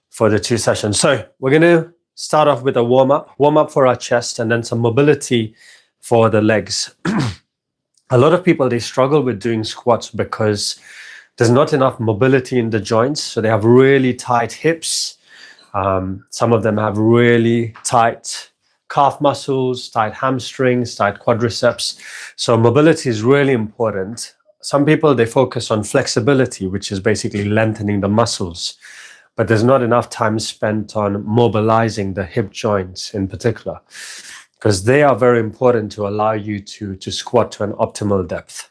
for the 2 sessions. So we're going to start off with a warm up for our chest, and then some mobility for the legs. A lot of people, they struggle with doing squats because there's not enough mobility in the joints. So they have really tight hips. Some of them have really tight calf muscles, tight hamstrings, tight quadriceps. So mobility is really important. Some people, they focus on flexibility, which is basically lengthening the muscles, but there's not enough time spent on mobilizing the hip joints in particular, because they are very important to allow you to squat to an optimal depth.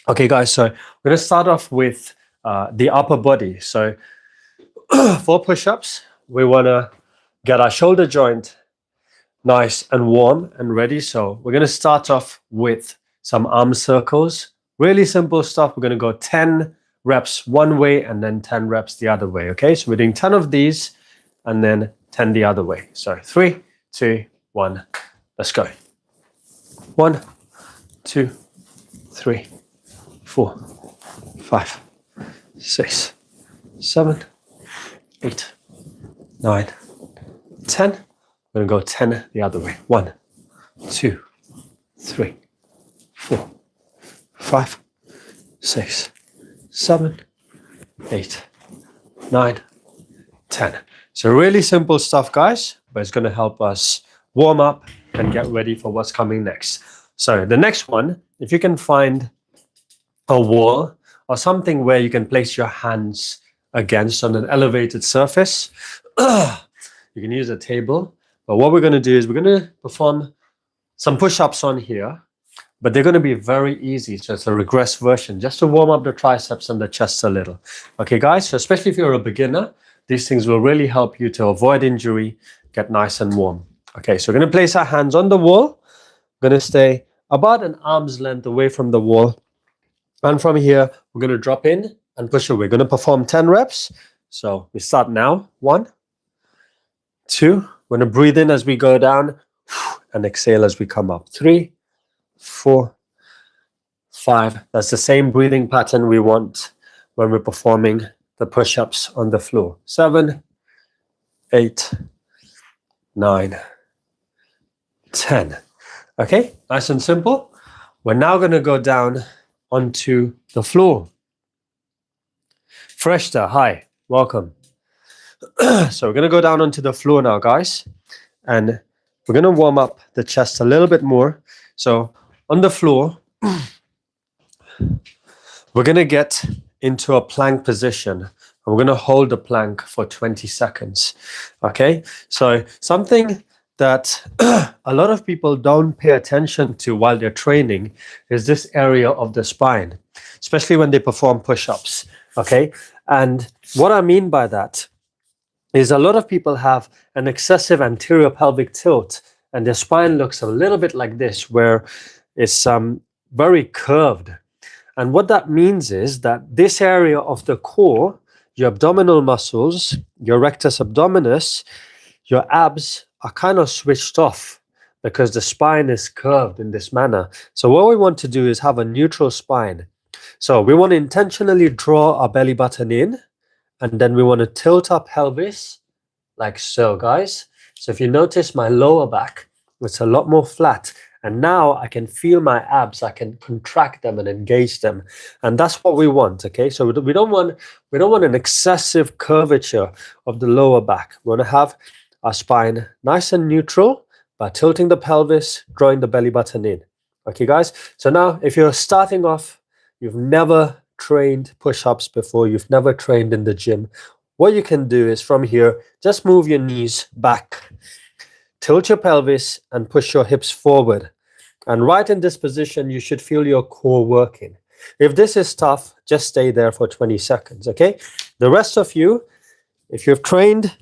Okay, guys, so we're going to start off with the upper body. So for push-ups, we want to get our shoulder joint nice and warm and ready. So we're going to start off with some arm circles. Really simple stuff. We're going to go 10 reps one way and then 10 reps the other way. Okay, so we're doing 10 of these and then 10 the other way. So 3, 2, 1, let's go. 1, 2, 3, 4, 5, 6, 7, 8, 9, 10. We're going to go 10 the other way. 1, 2, 3, 4, 5, 6, 7, 8, 9, 10. So really simple stuff, guys, but it's going to help us warm up and get ready for what's coming next. So the next one, if you can find a wall or something where you can place your hands against on an elevated surface, you can use a table. But what we're going to do is we're going to perform some push-ups on here, but they're going to be very easy. So it's a regress version, just to warm up the triceps and the chest a little. Okay, guys, so especially if you're a beginner, these things will really help you to avoid injury, get nice and warm. Okay, so we're going to place our hands on the wall. We're going to stay about an arm's length away from the wall. And from here, we're going to drop in and push away. We're going to perform 10 reps. So we start now. 1, 2. We're going to breathe in as we go down and exhale as we come up. 3, 4, 5. That's the same breathing pattern we want when we're performing the push-ups on the floor. 7, 8, 9, 10. Okay, nice and simple. We're now going to go down onto the floor. Freshta, hi, welcome. So we're going to go down onto the floor now, guys, and we're going to warm up the chest a little bit more. So on the floor, we're going to get into a plank position. And we're going to hold the plank for 20 seconds. Okay, so something that a lot of people don't pay attention to while they're training is this area of the spine, especially when they perform push-ups. Okay, and what I mean by that is a lot of people have an excessive anterior pelvic tilt, and their spine looks a little bit like this, where it's very curved. And what that means is that this area of the core, your abdominal muscles, your rectus abdominis, your abs are kind of switched off because the spine is curved in this manner. So what we want to do is have a neutral spine. So we want to intentionally draw our belly button in, and then we want to tilt our pelvis like so, guys. So if you notice my lower back, it's a lot more flat. And now I can feel my abs. I can contract them and engage them. And that's what we want, okay? So we don't want an excessive curvature of the lower back. We want to have our spine nice and neutral by tilting the pelvis, drawing the belly button in. Okay, guys? So now if you're starting off, you've never trained push-ups before, you've never trained in the gym, what you can do is from here, just move your knees back, tilt your pelvis and push your hips forward. And right in this position, you should feel your core working. If this is tough, just stay there for 20 seconds, okay? The rest of you, if you've trained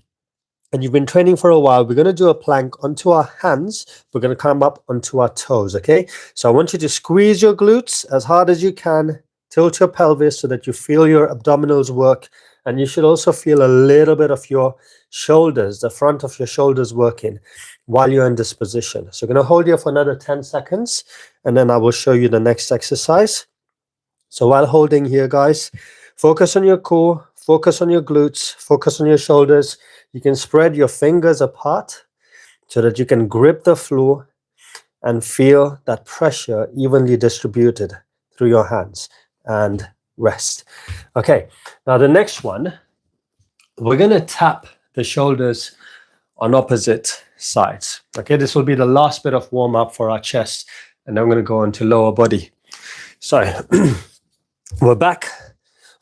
and you've been training for a while, we're going to do a plank onto our hands. We're going to come up onto our toes, okay? So I want you to squeeze your glutes as hard as you can, tilt your pelvis so that you feel your abdominals work, and you should also feel a little bit of your shoulders, the front of your shoulders working while you're in this position. So we're going to hold here for another 10 seconds, and then I will show you the next exercise. So while holding here, guys, focus on your core, focus on your glutes, focus on your shoulders. You can spread your fingers apart so that you can grip the floor and feel that pressure evenly distributed through your hands, and rest. Okay, now the next one, we're going to tap the shoulders on opposite sides. Okay, this will be the last bit of warm up for our chest, and then we're going to go on to lower body. So we're back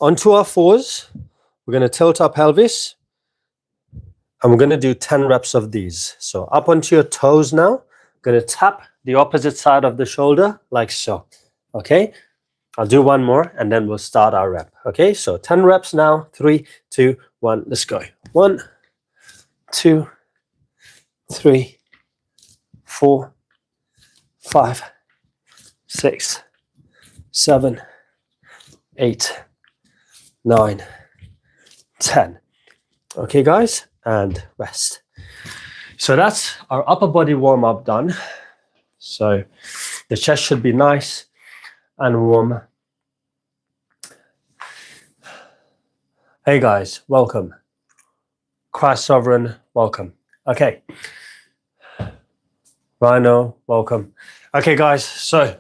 onto our fours. We're going to tilt our pelvis, and we're going to do 10 reps of these. So up onto your toes now. Going to tap the opposite side of the shoulder like so. Okay, I'll do one more and then we'll start our rep. Okay, so 10 reps now. 3, 2, 1, let's go. 1, 2, 3, 4, 5, 6, 7, 8, 9, 10. Okay, guys, and rest. So that's our upper body warm-up done. So the chest should be nice and warm. Hey guys, welcome. Christ Sovereign, welcome. Okay. Rhino, welcome. Okay guys, so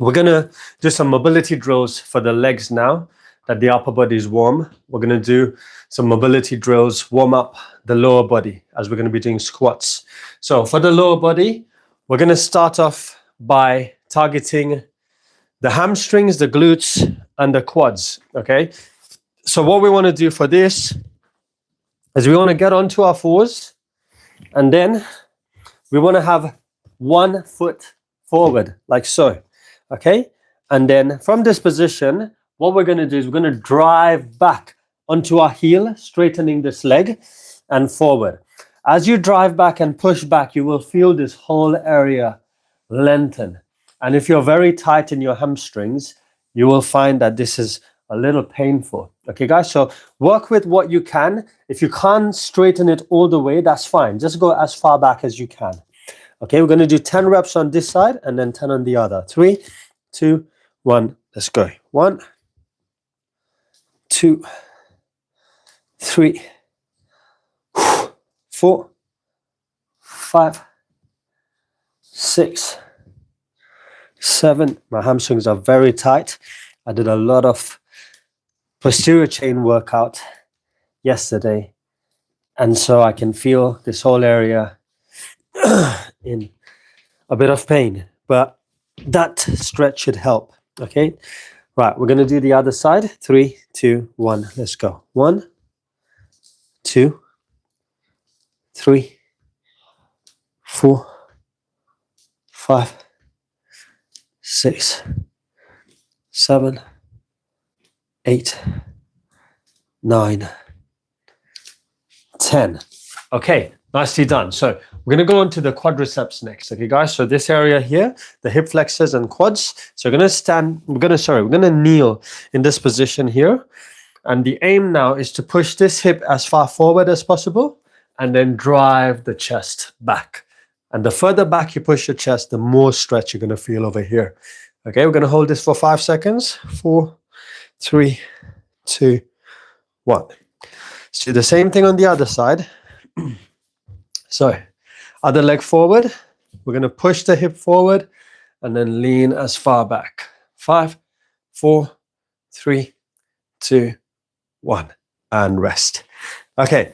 we're gonna do some mobility drills for the legs now that the upper body is warm. We're gonna do some mobility drills, warm up the lower body as we're gonna be doing squats. So for the lower body, we're gonna start off by targeting the hamstrings, the glutes, and the quads, okay? So what we wanna do for this is we wanna get onto our fours, and then we wanna have one foot forward, like so, okay? And then from this position, what we're gonna do is we're gonna drive back onto our heel, straightening this leg and forward. As you drive back and push back, you will feel this whole area lengthen. And if you're very tight in your hamstrings, you will find that this is a little painful. Okay, guys, so work with what you can. If you can't straighten it all the way, that's fine. Just go as far back as you can. Okay, we're gonna do 10 reps on this side and then 10 on the other. 3, 2, 1, let's go. 1, 2, 3, 4, 5, 6, 7. My hamstrings are very tight. I did a lot of posterior chain workout yesterday, and so I can feel this whole area in a bit of pain, but that stretch should help. Okay, right, we're going to do the other side. 3, 2, 1, let's go. 1, 2, 3, 4, 5, 6, 7, 8, 9, 10. Okay, nicely done. So we're going to go on to the quadriceps next. Okay, guys. So this area here, the hip flexors and quads. So we're going to kneel in this position here. And the aim now is to push this hip as far forward as possible and then drive the chest back. And the further back you push your chest, the more stretch you're going to feel over here. Okay, we're going to hold this for 5 seconds. 4, 3, 2, 1. Let's do the same thing on the other side. So, other leg forward. We're going to push the hip forward and then lean as far back. 5, 4, 3, 2, 1. And rest. Okay,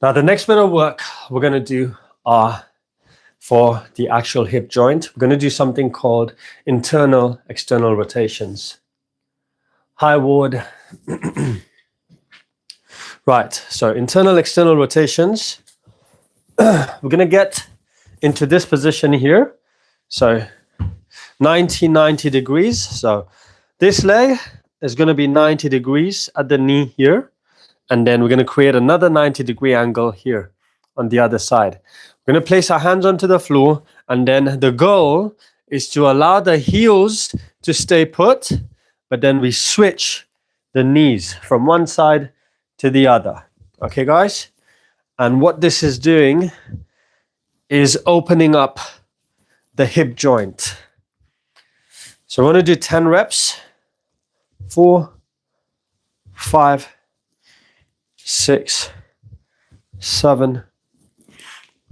now the next bit of work we're going to do are for the actual hip joint. We're going to do something called internal external rotations. Hi, Ward. Right, so internal external rotations. We're going to get into this position here. So 90 degrees. So this leg is going to be 90 degrees at the knee here. And then we're going to create another 90-degree angle here on the other side. We're going to place our hands onto the floor, and then the goal is to allow the heels to stay put, but then we switch the knees from one side to the other. Okay, guys? And what this is doing is opening up the hip joint. So I want to do 10 reps. 4, 5, 6, 7,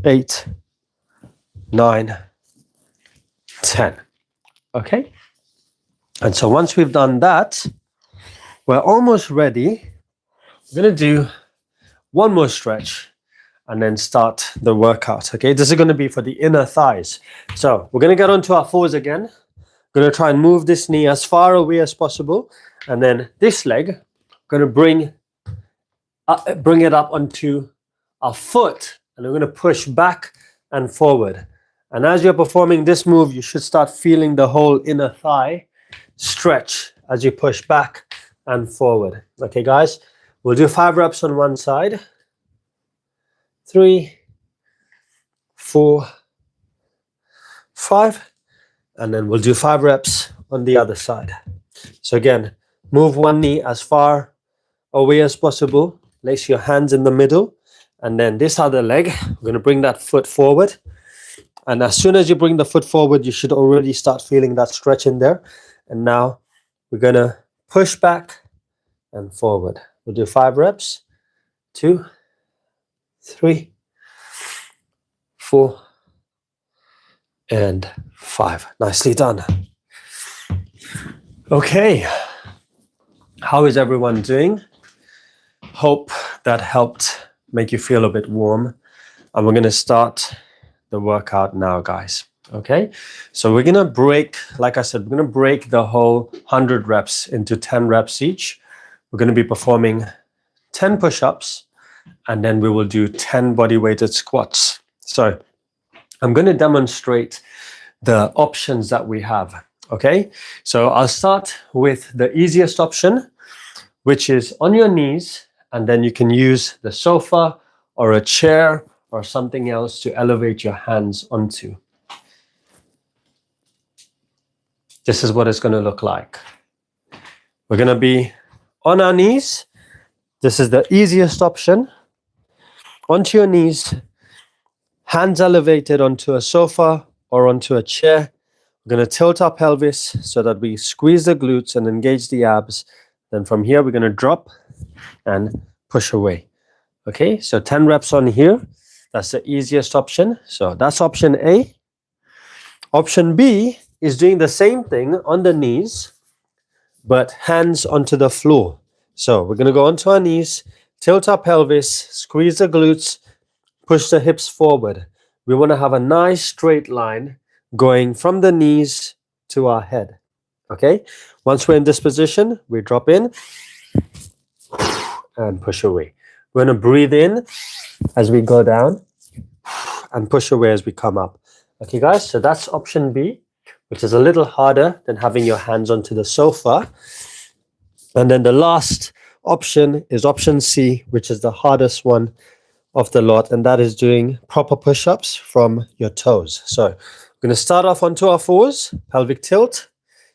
8, 9, 10. Okay? And so once we've done that, we're almost ready. We're going to do one more stretch and then start the workout. Okay, this is going to be for the inner thighs. So we're going to get onto our fours again. We're going to try and move this knee as far away as possible. And then this leg, going to bring it up onto our foot. And we're going to push back and forward. And as you're performing this move, you should start feeling the whole inner thigh stretch as you push back and forward. Okay, guys, we'll do 5 reps on one side. 3, 4, 5, and then we'll do 5 reps on the other side. So again, move one knee as far away as possible. Place your hands in the middle, and then this other leg, we're going to bring that foot forward. And as soon as you bring the foot forward, you should already start feeling that stretch in there. And now we're going to push back and forward. We'll do 5 reps. 2, 3, 4, and 5. Nicely done. Okay. How is everyone doing? Hope that helped make you feel a bit warm. And we're going to start the workout now, guys. Okay. So we're going to break, like I said, we're going to break the whole 100 reps into 10 reps each. We're going to be performing 10 push-ups, and then we will do 10 body-weighted squats. So I'm going to demonstrate the options that we have. Okay, so I'll start with the easiest option, which is on your knees, and then you can use the sofa or a chair or something else to elevate your hands onto. This is what it's going to look like. We're going to be on our knees. This is the easiest option. Onto your knees, hands elevated onto a sofa or onto a chair. We're going to tilt our pelvis so that we squeeze the glutes and engage the abs. Then from here, we're going to drop and push away. Okay, so 10 reps on here. That's the easiest option. So that's option A. Option B is doing the same thing on the knees, but hands onto the floor. So we're going to go onto our knees, tilt our pelvis, squeeze the glutes, push the hips forward. We want to have a nice straight line going from the knees to our head. Okay? Once we're in this position, we drop in and push away. We're going to breathe in as we go down and push away as we come up. Okay, guys? So that's option B, which is a little harder than having your hands onto the sofa. And then the last option is option C, which is the hardest one of the lot, and that is doing proper push-ups from your toes. So we're going to start off onto our fours, pelvic tilt,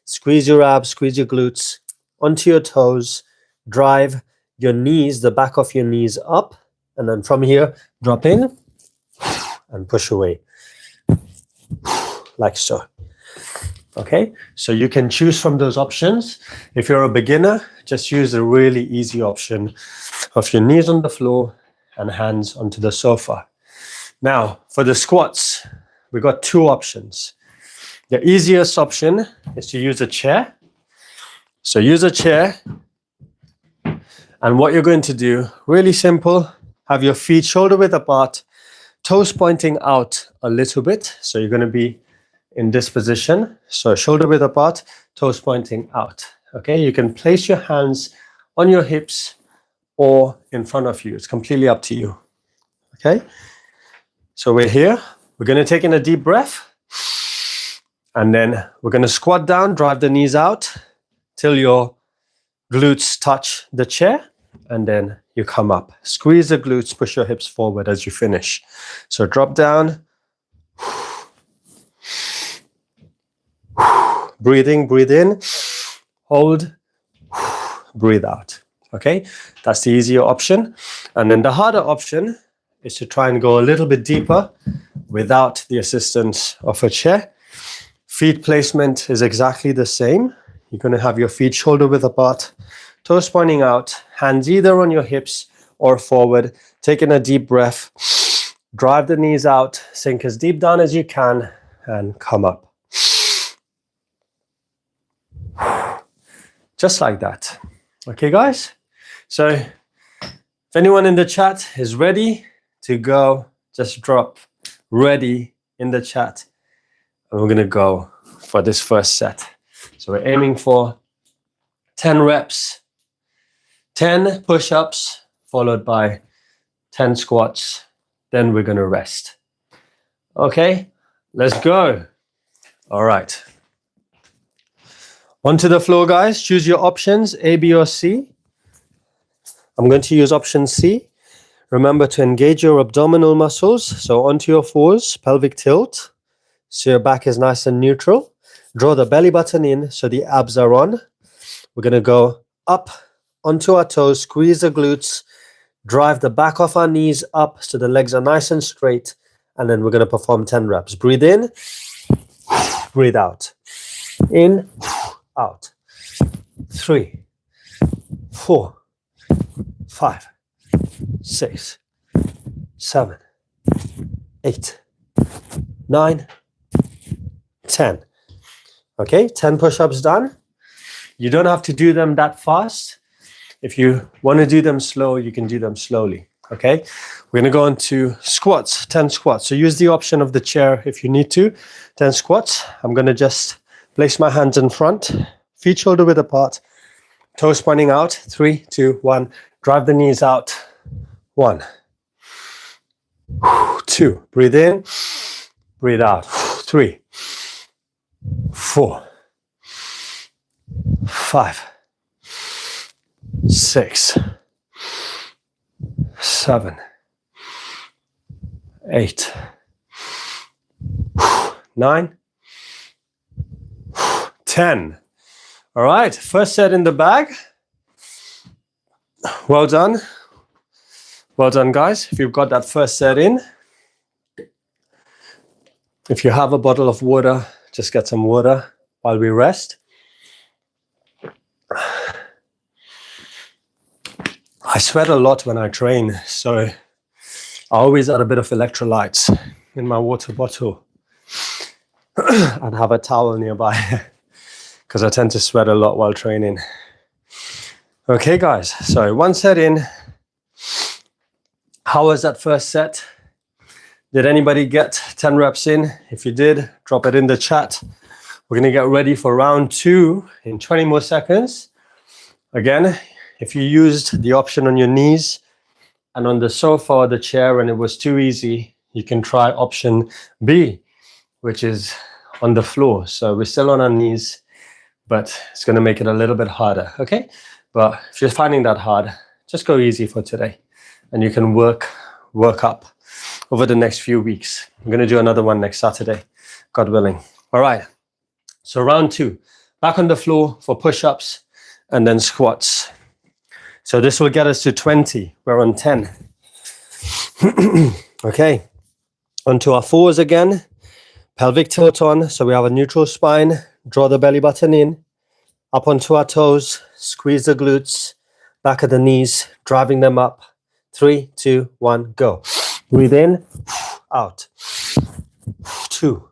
squeeze your abs, squeeze your glutes, onto your toes, drive your knees, the back of your knees up, and then from here, drop in and push away, like so. Okay, so you can choose from those options. If you're a beginner, just use the really easy option of your knees on the floor and hands onto the sofa. Now, for the squats, we got 2 options. The easiest option is to use a chair. So use a chair. And what you're going to do, really simple, have your feet shoulder width apart, toes pointing out a little bit. So you're going to be in this position. So shoulder width apart, toes pointing out. Okay, you can place your hands on your hips or in front of you. It's completely up to you. Okay, so we're here. We're going to take in a deep breath. And then we're going to squat down, drive the knees out till your glutes touch the chair. And then you come up. Squeeze the glutes, push your hips forward as you finish. So drop down. Breathing, breathe in, hold, breathe out. Okay, that's the easier option. And then the harder option is to try and go a little bit deeper without the assistance of a chair. Feet placement is exactly the same. You're going to have your feet shoulder width apart, toes pointing out, hands either on your hips or forward, taking a deep breath. Drive the knees out, sink as deep down as you can, and come up. Just like that. Okay, guys? So if anyone in the chat is ready to go, just drop ready in the chat. And we're going to go for this first set. So we're aiming for 10 reps, 10 push-ups, followed by 10 squats. Then we're going to rest. Okay, let's go. All right. Onto the floor, guys. Choose your options, A, B, or C. I'm going to use option C. Remember to engage your abdominal muscles. So onto your fours, pelvic tilt. So your back is nice and neutral. Draw the belly button in so the abs are on. We're going to go up onto our toes, squeeze the glutes, drive the back of our knees up so the legs are nice and straight. And then we're going to perform 10 reps. Breathe in, breathe out. In, out. 3, 4, 5, 6, 7, 8, 9, 10. Okay, 10 push-ups done. You don't have to do them that fast. If you want to do them slow, you can do them slowly. Okay, we're going to go on to squats, 10 squats. So use the option of the chair if you need to. 10 squats. I'm going to just place my hands in front, feet shoulder width apart, toes pointing out. 3, 2, 1. Drive the knees out. 1, 2. Breathe in, breathe out. 3, 4, 5, 6, 7, 8, 9, 10. All right, first set in the bag. Well done. Well done, guys. If you've got that first set in. If you have a bottle of water, just get some water while we rest. I sweat a lot when I train, so I always add a bit of electrolytes in my water bottle and have a towel nearby because I tend to sweat a lot while training. Okay, guys, so one set in. How was that first set? Did anybody get 10 reps in? If you did, drop it in the chat. We're going to get ready for round 2 in 20 more seconds. Again, if you used the option on your knees and on the sofa or the chair and it was too easy, you can try option B, which is on the floor. So we're still on our knees, but it's going to make it a little bit harder, okay? But if you're finding that hard, just go easy for today and you can work up over the next few weeks. I'm going to do another one next Saturday, God willing. All right, so round 2, back on the floor for push-ups and then squats. So this will get us to 20. We're on 10. Okay, onto our fours again. Pelvic tilt on, so we have a neutral spine. Draw the belly button in. Up onto our toes. Squeeze the glutes. Back of the knees, driving them up. 3, 2, 1, go. Breathe in, out. 2,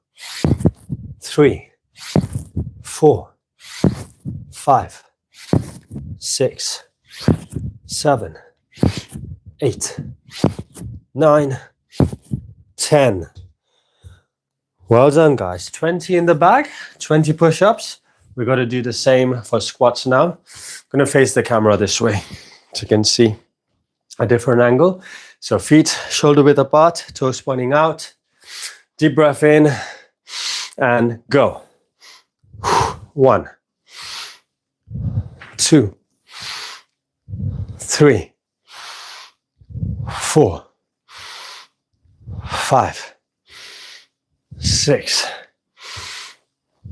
3, 4, 5, 6, 7, 8, 9, 10. Well done, guys. 20 in the bag, 20 push-ups. We've got to do the same for squats now. I'm going to face the camera this way so you can see a different angle. So feet shoulder width apart, toes pointing out. Deep breath in and go. 1, 2, 3, 4, 5, 6,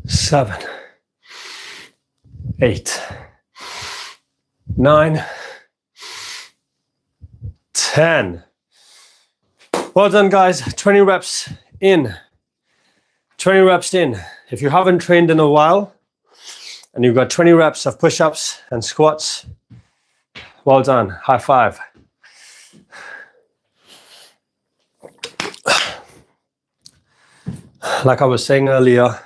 7, 8, 9, 10. Well done, guys. 20 reps in. 20 reps in. If you haven't trained in a while, And you've got 20 reps of push-ups and squats. Well done. High five. Like I was saying earlier,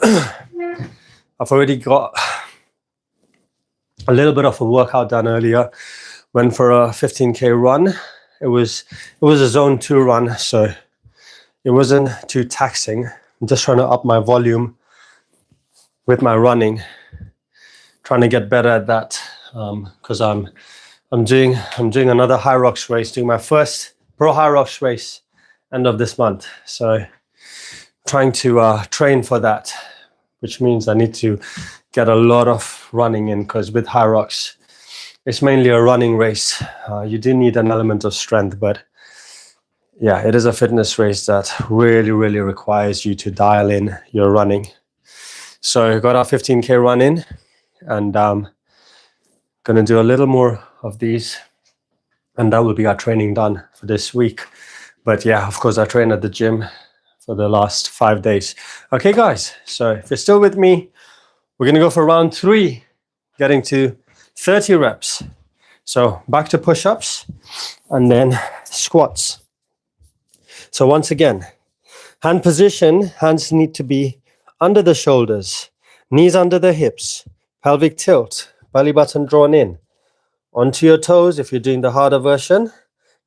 I've already got a little bit of a workout done earlier. Went for a 15K run. It was a zone 2 run, so it wasn't too taxing. I'm just trying to up my volume with my running, trying to get better at that, because I'm doing another High Rocks race, doing my first Pro High Rocks race end of this month. So trying to train for that, which means I need to get a lot of running in, because with High Rocks, it's mainly a running race. You do need an element of strength, but yeah, it is a fitness race that really, really requires you to dial in your running. So I got our 15K run in, and gonna do a little more of these, and that will be our training done for this week. But yeah, of course, I train at the gym for the last 5 days. Okay, guys, so if you're still with me, we're gonna go for round 3, getting to 30 reps. So back to push-ups and then squats. So once again, hand position, hands need to be under the shoulders, knees under the hips, pelvic tilt, belly button drawn in. Onto your toes if you're doing the harder version.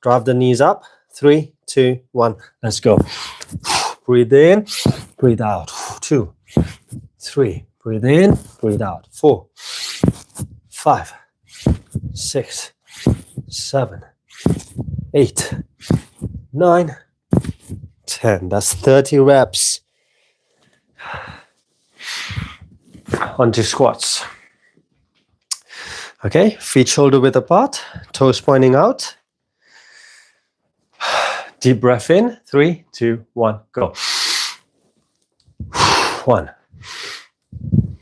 Drive the knees up. 3, 2, 1. Let's go. Breathe in, breathe out. 2, 3. Breathe in, breathe out. 4, 5, 6, 7, 8, 9, 10. That's 30 reps. Onto squats. Okay, feet shoulder width apart, toes pointing out. Deep breath in. 3, 2, 1, go. 1,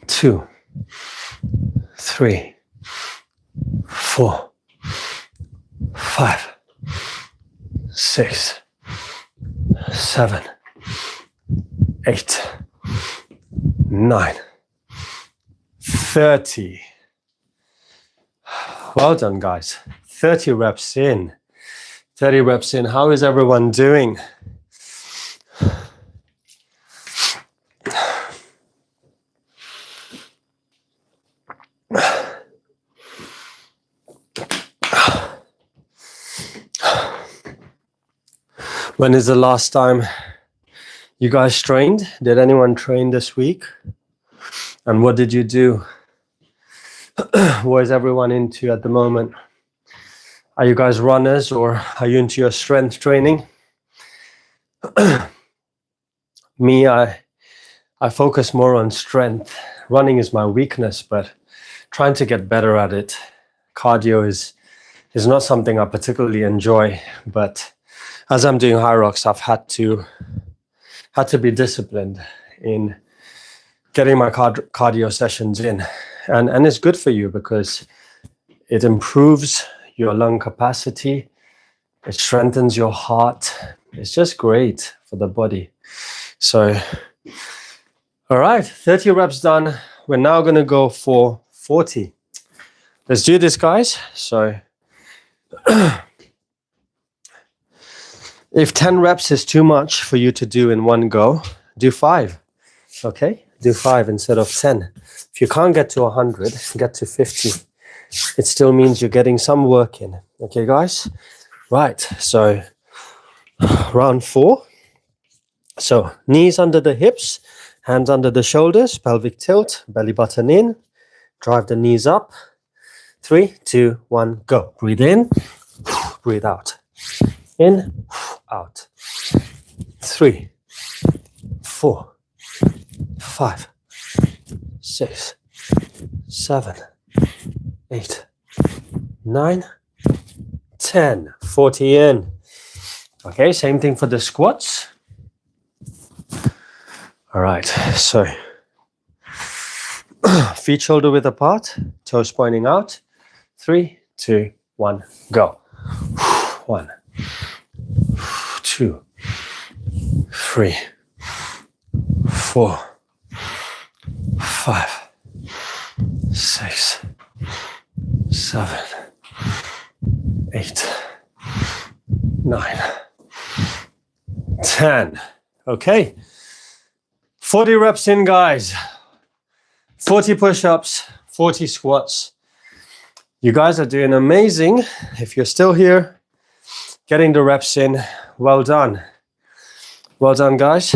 2, 3, 4, 5, 6, 7, 8, 9, 30. Well done, guys. 30 reps in. 30 reps in. How is everyone doing? When is the last time you guys trained? Did anyone train this week? And what did you do? What is everyone into at the moment? Are you guys runners, or are you into your strength training? Me, I focus more on strength. Running is my weakness, but trying to get better at it. Cardio is not something I particularly enjoy, but as I'm doing High Rocks, I've had to be disciplined in getting my cardio sessions in. And it's good for you because it improves your lung capacity. It strengthens your heart. It's just great for the body. So, all right, 30 reps done. We're now going to go for 40. Let's do this, guys. So, if 10 reps is too much for you to do in one go, do 5. Okay? Do 5 instead of 10. If you can't get to 100, get to 50. It still means you're getting some work in. Okay, guys? Right, so round 4. So knees under the hips, hands under the shoulders, pelvic tilt, belly button in. Drive the knees up. 3, 2, 1, go. Breathe in, breathe out. In, out. 3, 4, 5, 6, 7, 8, 9, 10. 40 in. Okay, same thing for the squats. All right, so feet shoulder width apart, toes pointing out. 3, 2, 1, go. 1, 2, 3, 4, 5, 6, 7, 8, 9, 10. Okay. 40 reps in, guys. 40 push-ups, 40 squats. You guys are doing amazing. If you're still here, getting the reps in, well done. Well done, guys.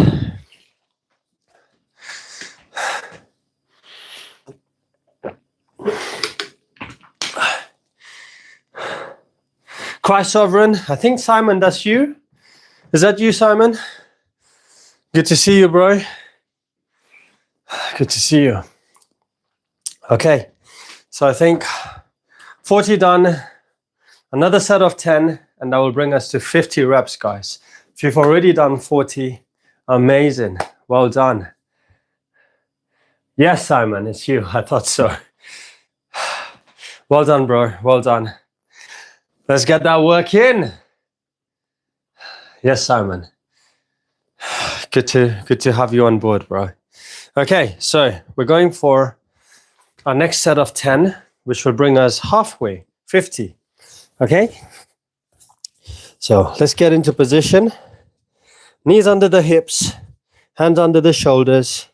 Cry Sovereign. I think, Simon, that's you. Is that you, Simon? Good to see you, bro. Good to see you. Okay, so I think 40 done, another set of 10, and that will bring us to 50 reps, guys. If you've already done 40, amazing. Well done. Yes, Simon, it's you. I thought so. Well done, bro. Well done. Let's get that work in. Yes, Simon. Good to have you on board, bro. Okay, so we're going for our next set of 10, which will bring us halfway, 50. Okay? So let's get into position. Knees under the hips, hands under the shoulders,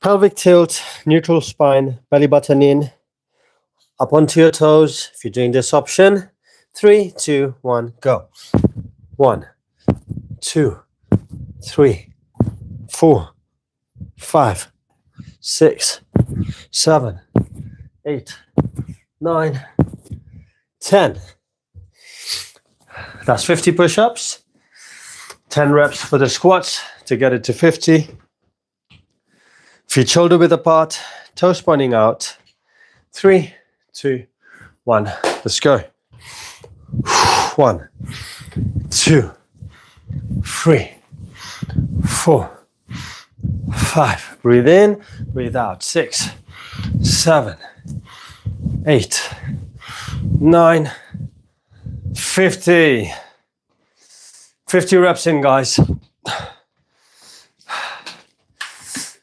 pelvic tilt, neutral spine, belly button in, up onto your toes. If you're doing this option, 3, 2, 1, go. 1, 2, 3, 4, 5, 6, 7, 8, 9, 10. That's 50 push-ups, 10 reps for the squats to get it to 50. Feet shoulder width apart, toes pointing out. 3, 2, 1. Let's go. 1, 2, 3, 4, 5. Breathe in, breathe out. 6, 7, 8, 9, 50. 50 reps in, guys.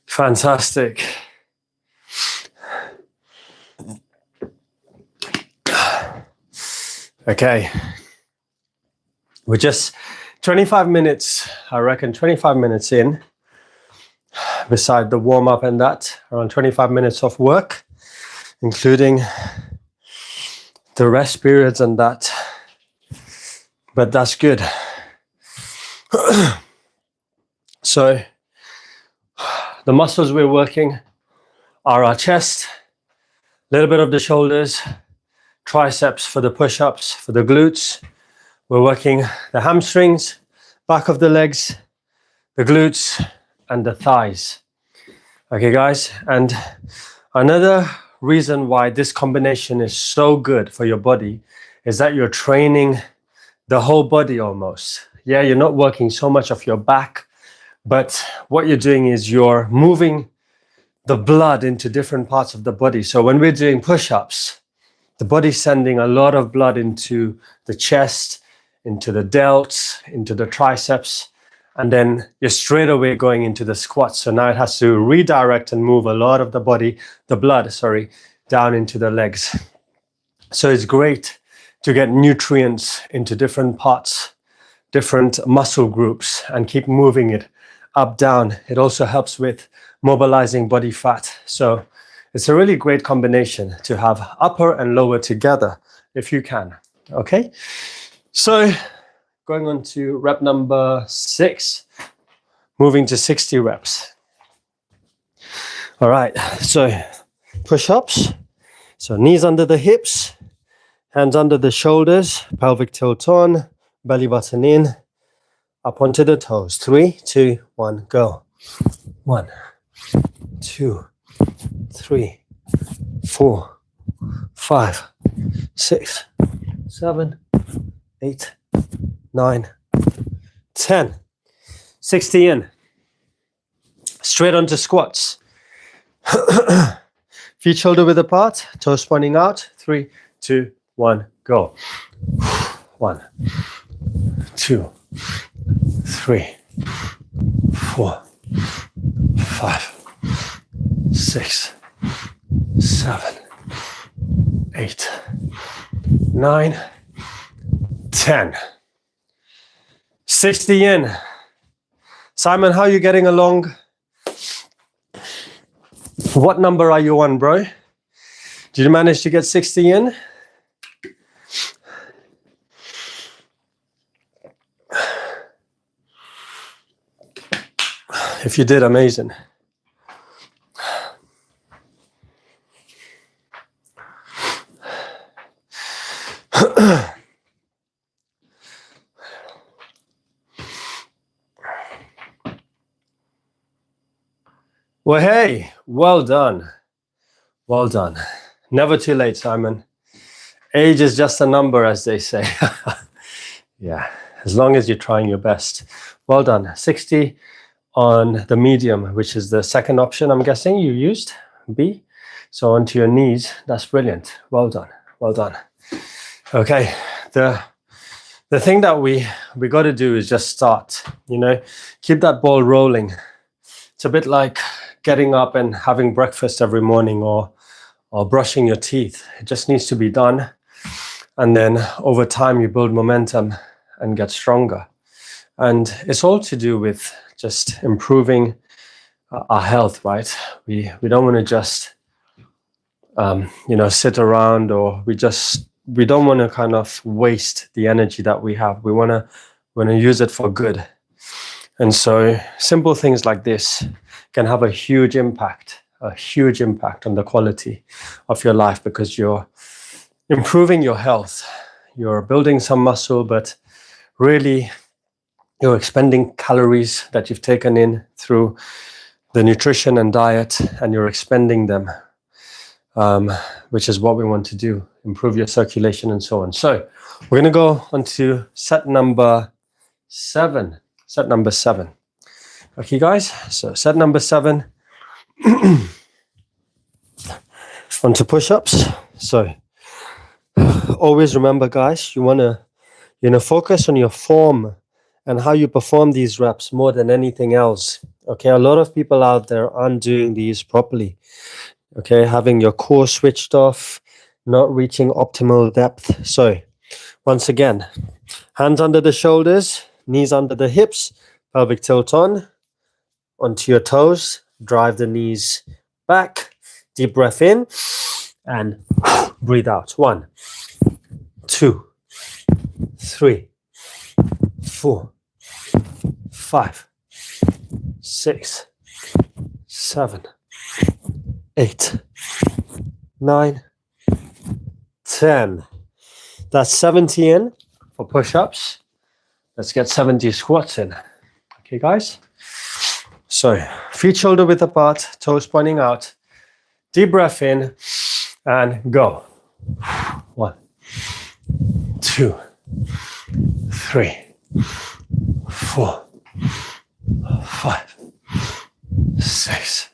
Fantastic. Okay. We're just 25 minutes, I reckon 25 minutes in, beside the warm-up and that, around 25 minutes of work, including the rest periods and that. But that's good. So the muscles we're working are our chest, a little bit of the shoulders, triceps for the push-ups, for the glutes. We're working the hamstrings, back of the legs, the glutes, and the thighs. Okay, guys, and another reason why this combination is so good for your body is that you're training the whole body almost. Yeah, you're not working so much of your back, but what you're doing is you're moving the blood into different parts of the body. So when we're doing push-ups, the body's sending a lot of blood into the chest, into the delts, into the triceps, and then you're straight away going into the squats. So now it has to redirect and move a lot of the body, the blood, down into the legs. So it's great to get nutrients into different parts, different muscle groups, and keep moving it up, down. It also helps with mobilizing body fat. So it's a really great combination to have upper and lower together if you can. Okay, so going on to rep number 6, moving to 60 reps. All right, so push-ups. So knees under the hips, hands under the shoulders, pelvic tilt on, belly button in, up onto the toes. 3, 2, 1, go. 1, 2, 3, 4, 5, 6, 7, 8, 9, 10. 60 in. Straight onto squats. Feet shoulder width apart, toes pointing out. 3, 2, 1, go. 1, 2, 3, 4, 5, 6, 7, 8, 9, 10. 60 in. Simon, how are you getting along? What number are you on, bro? Did you manage to get 60 in? If you did, amazing. Well, hey, well done. Well done. Never too late, Simon. Age is just a number, as they say. Yeah, as long as you're trying your best. Well done. 60 on the medium, which is the second option, I'm guessing you used, B. So onto your knees. That's brilliant. Well done. Well done. Okay, the thing that we got to do is just start, keep that ball rolling. It's a bit like getting up and having breakfast every morning or brushing your teeth. It just needs to be done. And then over time, you build momentum and get stronger. And it's all to do with just improving our health, right? We don't want to just, sit around, or we don't want to kind of waste the energy that we have. We want to use it for good. And so simple things like this can have a huge impact on the quality of your life, because you're improving your health. You're building some muscle, but really you're expending calories that you've taken in through the nutrition and diet, and you're expending them, which is what we want to do, improve your circulation and so on. So we're going to go on to set number 7. Okay, guys, so set number 7, onto push-ups. So always remember, guys, you want to focus on your form and how you perform these reps more than anything else. Okay, a lot of people out there aren't doing these properly. Okay, having your core switched off, not reaching optimal depth. So once again, hands under the shoulders, knees under the hips, pelvic tilt on, onto your toes, drive the knees back, deep breath in, and breathe out. 1, 2, 3, 4, 5, 6, 7, 8, 9, 10. That's 70 in for push-ups. Let's get 70 squats in. Okay, guys? So feet shoulder width apart, toes pointing out. Deep breath in and go. 1, 2, 3, 4, 5, 6,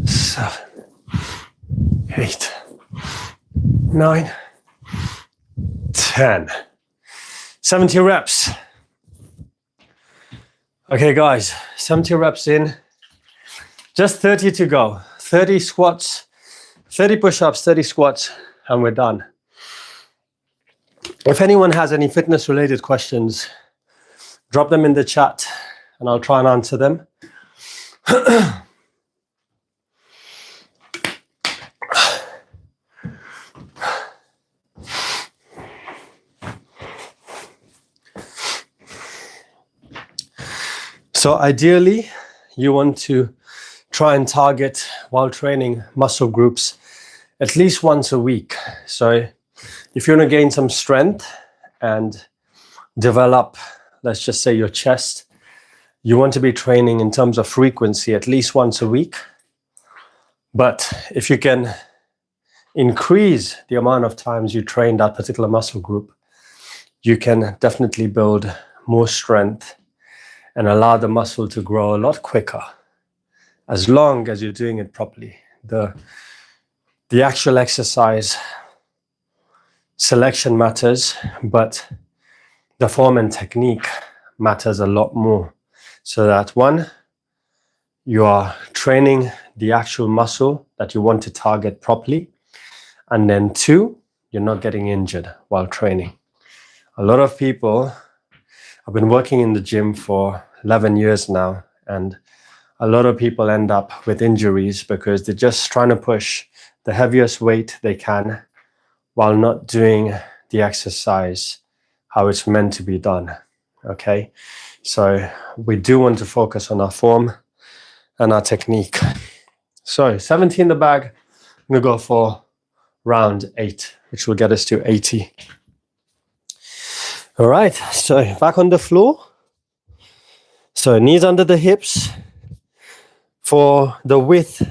7, 8, 9, 10. 70 reps. Okay, guys, 70 reps in. Just 30 to go. 30 squats, 30 push-ups, 30 squats, and we're done. If anyone has any fitness-related questions, drop them in the chat, and I'll try and answer them. So ideally, you want to try and target, while training, muscle groups at least once a week. So if you want to gain some strength and develop, let's just say, your chest, you want to be training in terms of frequency at least once a week. But if you can increase the amount of times you train that particular muscle group, you can definitely build more strength and allow the muscle to grow a lot quicker, as long as you're doing it properly. The actual exercise selection matters, but the form and technique matters a lot more. So that, one, you are training the actual muscle that you want to target properly. And then 2, you're not getting injured while training. A lot of people, I've been working in the gym for 11 years now, and a lot of people end up with injuries because they're just trying to push the heaviest weight they can while not doing the exercise how it's meant to be done. Okay, so we do want to focus on our form and our technique. So 70 in the bag. I'm gonna go for round 8, which will get us to 80. All right, so back on the floor. So knees under the hips. For the width,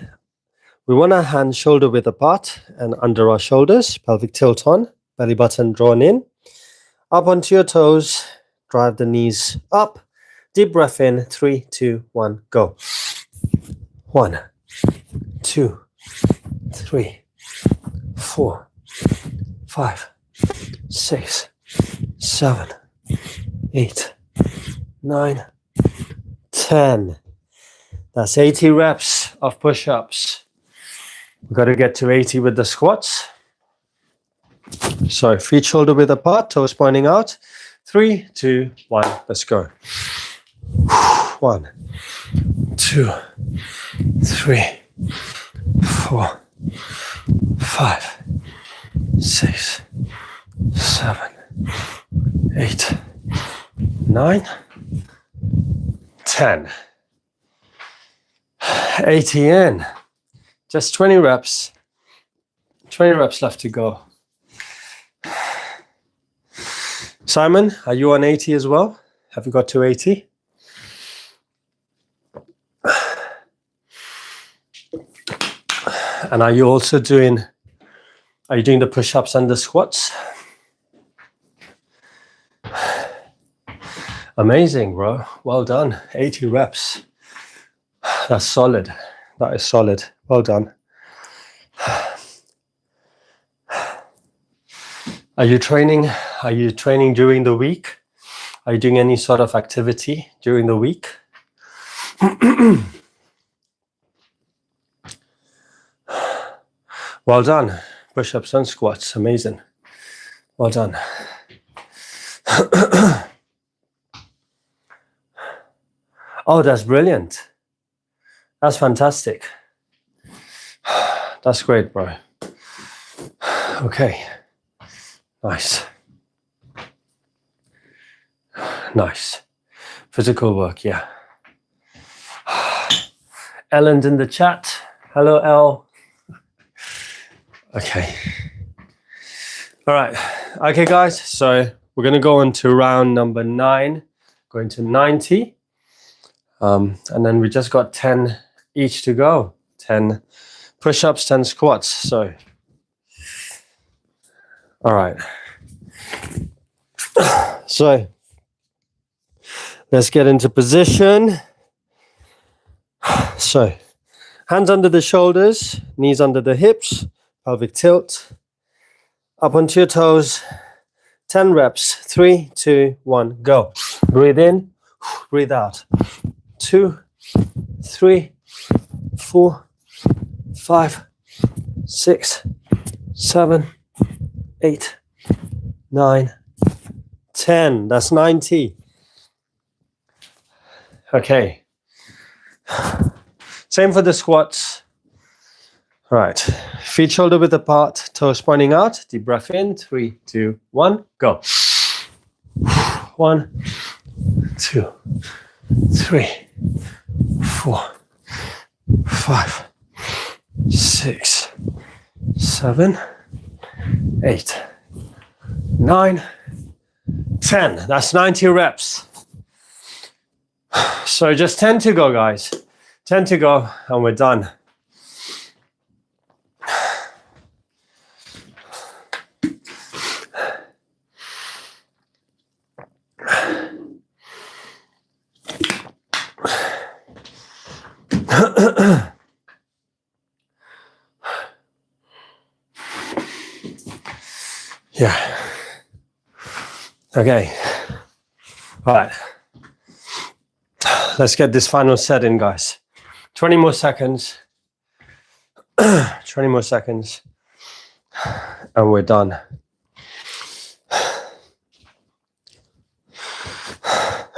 we want our hands shoulder width apart and under our shoulders, pelvic tilt on, belly button drawn in. Up onto your toes, drive the knees up. Deep breath in, 3, 2, 1, go. 1, 2, 3, 4, 5, 6, 7, 8, 9, 10. That's 80 reps of push-ups. We've got to get to 80 with the squats. So feet shoulder width apart, toes pointing out. 3, 2, 1, let's go. 1, 2, 3, 4, 5, 6, 7, 8, 9, 10. 80 in. Just 20 reps. 20 reps left to go. Simon, are you on 80 as well? Have you got to 80? And are you also doing the push-ups and the squats? Amazing, bro. Well done. 80 reps. That's solid. That is solid. Well done. Are you training? Are you training during the week? Are you doing any sort of activity during the week? Well done. Push-ups and squats. Amazing. Well done. Oh, that's brilliant. That's fantastic. That's great, bro. Okay. Nice. Nice. Physical work, yeah. Ellen's in the chat. Hello, Elle. Okay. All right. Okay, guys. So we're going to go on to round number 9, going to 90. And then we just got 10 each to go. 10 push-ups, 10 squats. So, all right. So, let's get into position. So, hands under the shoulders, knees under the hips, pelvic tilt. Up onto your toes. 10 reps. 3, 2, 1, go. Breathe in, breathe out. 2, 3, 4, 5, 6, 7, 8, 9, 10. That's 90. Okay. Same for the squats. All right. Feet shoulder width apart, toes pointing out. Deep breath in. 3, 2, 1, go. 1, 2, 3, 4, 5, 6, 7, 8, 9, 10. That's 90 reps. So just 10 to go, guys. 10 to go and we're done. Yeah. Okay. All right. Let's get this final set in, guys. 20 more seconds. 20 more seconds. And we're done.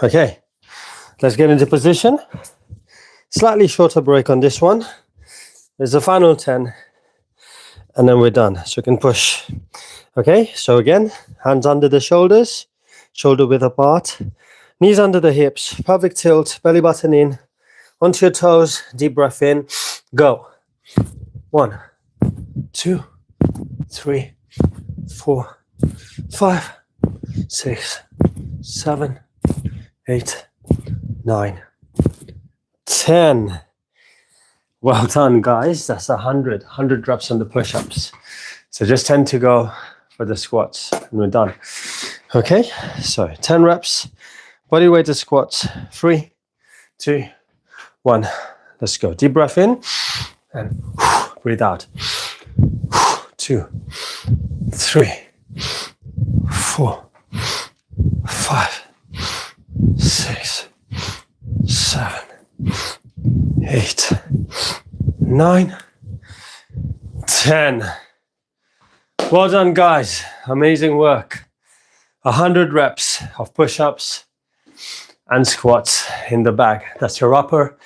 Okay, let's get into position. Slightly shorter break on this one. There's the final 10. And then we're done. So you can push. Okay, so again, hands under the shoulders, shoulder width apart, knees under the hips, pelvic tilt, belly button in, onto your toes, deep breath in, go. 1, 2, 3, 4, 5, 6, 7, 8, 9, 10. Well done, guys. That's 100 reps on the push-ups. So just 10 to go for the squats and we're done. Okay, so 10 reps, body weighted squats. 3, 2, 1. Let's go. Deep breath in and breathe out. 2, 3, 4, 5, 6, 7, 8, 9, 10. Well done, guys. Amazing work. 100 reps of push-ups and squats in the bag. That's your upper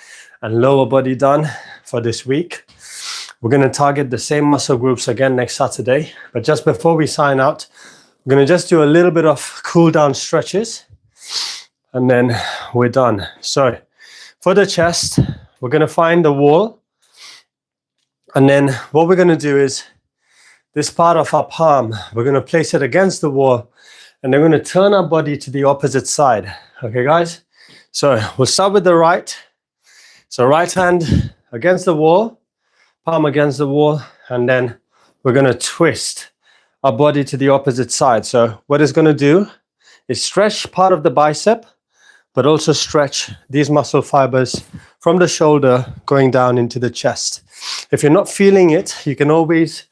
and lower body done for this week. We're going to target the same muscle groups again next Saturday. But just before we sign out, we're going to just do a little bit of cool down stretches and then we're done. So for the chest, we're going to find the wall. And then what we're going to do is this part of our palm, we're going to place it against the wall and then we're going to turn our body to the opposite side. Okay, guys? So we'll start with the right. So right hand against the wall, palm against the wall, and then we're going to twist our body to the opposite side. So what it's going to do is stretch part of the bicep, but also stretch these muscle fibers from the shoulder going down into the chest. If you're not feeling it, you can always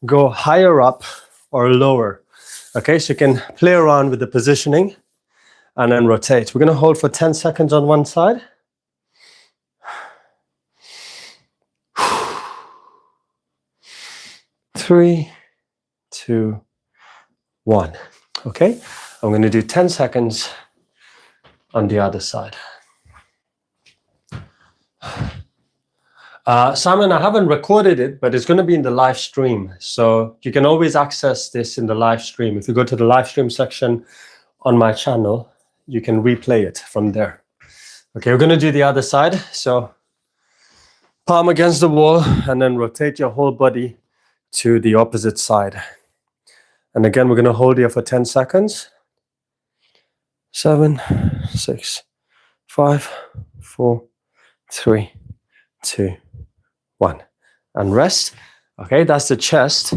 go higher up or lower. Okay, so you can play around with the positioning and then rotate. We're going to hold for 10 seconds on one side. Three, 2, 1. Okay, I'm going to do 10 seconds on the other side. Simon, I haven't recorded it, but it's going to be in the live stream. So you can always access this in the live stream. If you go to the live stream section on my channel, you can replay it from there. Okay, we're going to do the other side. So palm against the wall and then rotate your whole body to the opposite side. And again, we're going to hold here for 10 seconds. 7, 6, 5, 4, 3, 2, 1. And rest. Okay, that's the chest.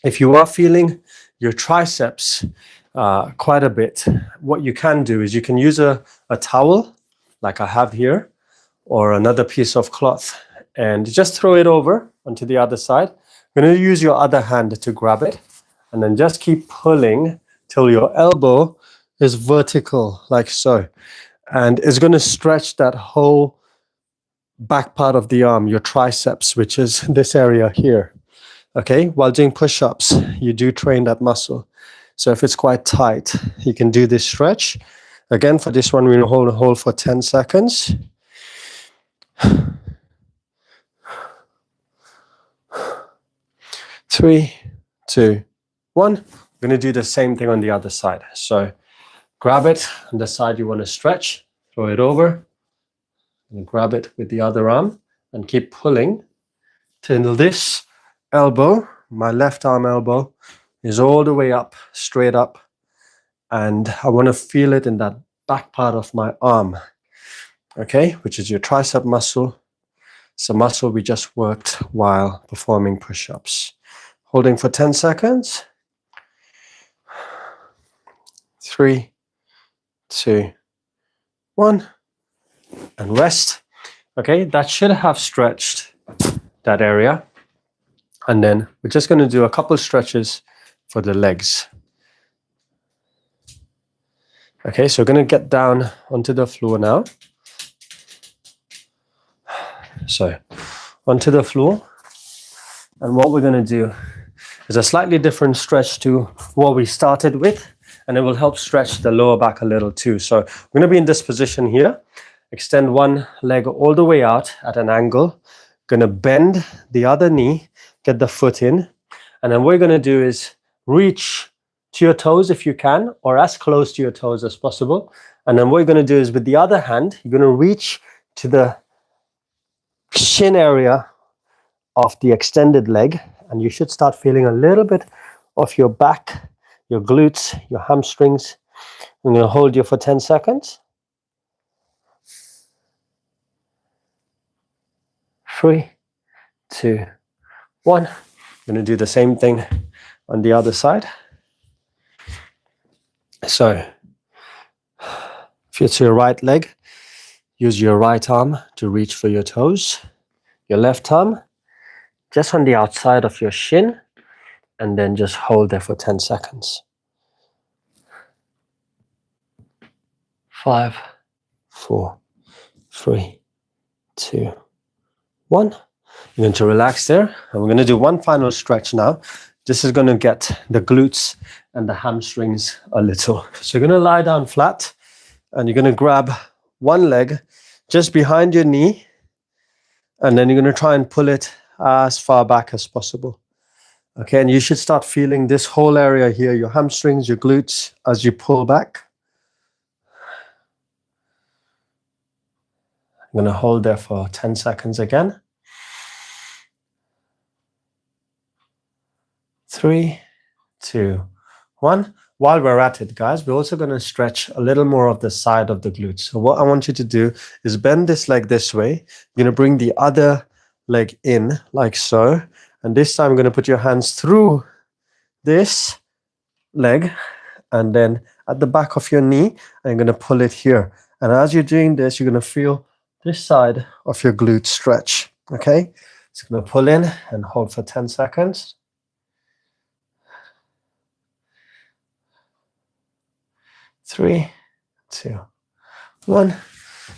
If you are feeling your triceps quite a bit, what you can do is you can use a towel, like I have here, or another piece of cloth, and just throw it over onto the other side. You're going to use your other hand to grab it, and then just keep pulling till your elbow is vertical, like so. And it's going to stretch that whole back part of the arm, your triceps, which is this area here. Okay, while doing push-ups, you do train that muscle. So if it's quite tight, you can do this stretch. Again, for this one, we're going to hold for 10 seconds. 3, 2, 1. We're going to do the same thing on the other side. So grab it on the side you want to stretch, throw it over, and grab it with the other arm and keep pulling till this elbow, my left arm elbow, is all the way up, straight up. And I want to feel it in that back part of my arm, okay, which is your tricep muscle. It's a muscle we just worked while performing push-ups. Holding for 10 seconds. 3, 2, 1. And rest. Okay, that should have stretched that area. And then we're just going to do a couple stretches for the legs. Okay, so we're going to get down onto the floor now. So onto the floor. And what we're going to do is a slightly different stretch to what we started with, and it will help stretch the lower back a little too. So we're going to be in this position here. Extend one leg all the way out at an angle. Going to bend the other knee, get the foot in. And then what we're going to do is reach to your toes if you can, or as close to your toes as possible. And then what you're going to do is with the other hand, you're going to reach to the shin area of the extended leg, and you should start feeling a little bit of your back, your glutes, your hamstrings. I'm going to hold you for 10 seconds. 3, 2, 1. I'm going to do the same thing on the other side. So if you're to your right leg, use your right arm to reach for your toes. Your left arm just on the outside of your shin, and then just hold there for 10 seconds. 5, 4, 3, 2, 1. You're going to relax there, and we're going to do one final stretch now. This is going to get the glutes and the hamstrings a little. So you're going to lie down flat, and you're going to grab one leg just behind your knee, and then you're going to try and pull it as far back as possible. Okay, and you should start feeling this whole area here, your hamstrings, your glutes, as you pull back. I'm going to hold there for 10 seconds again. 3, 2, 1. While we're at it, guys, we're also going to stretch a little more of the side of the glutes. So what I want you to do is bend this leg this way. You're going to bring the other leg in like so. And this time, I'm going to put your hands through this leg and then at the back of your knee, and you're going to pull it here. And as you're doing this, you're going to feel this side of your glute stretch. Okay? So I'm going to pull in and hold for 10 seconds. 3, 2, 1.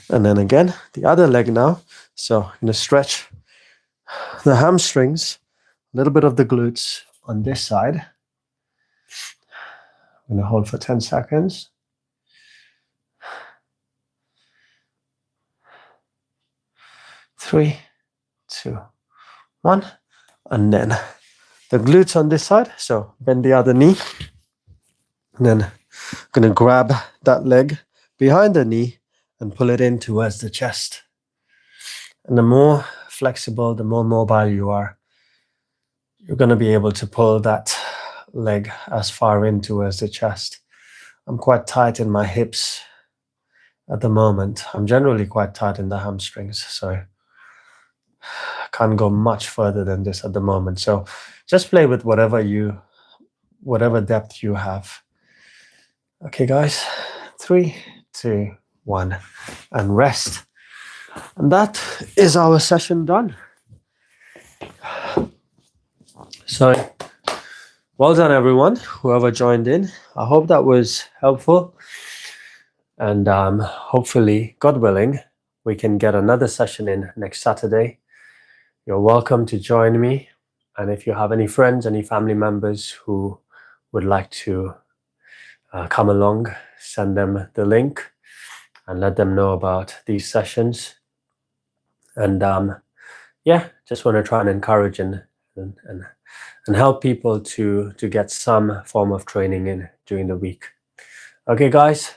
And then again, the other leg now. So I'm going to stretch the hamstrings, a little bit of the glutes on this side. I'm going to hold for 10 seconds. 3, 2, 1. And then the glutes on this side. So bend the other knee. And then I'm going to grab that leg behind the knee and pull it in towards the chest. And the more flexible, the more mobile you are, you're going to be able to pull that leg as far in towards the chest. I'm quite tight in my hips at the moment. I'm generally quite tight in the hamstrings, so I can't go much further than this at the moment. So just play with whatever depth you have. Okay, guys, 3, 2, 1, and rest. And that is our session done. So, well done, everyone, whoever joined in. I hope that was helpful. And hopefully, God willing, we can get another session in next Saturday. You're welcome to join me. And if you have any friends, any family members who would like to come along, send them the link and let them know about these sessions. And yeah, just want to try and encourage and help people to get some form of training in during the week. Okay, guys,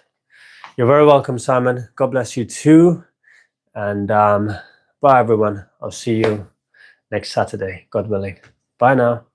you're very welcome, Simon. God bless you too. And bye, everyone. I'll see you next Saturday, God willing. Bye now.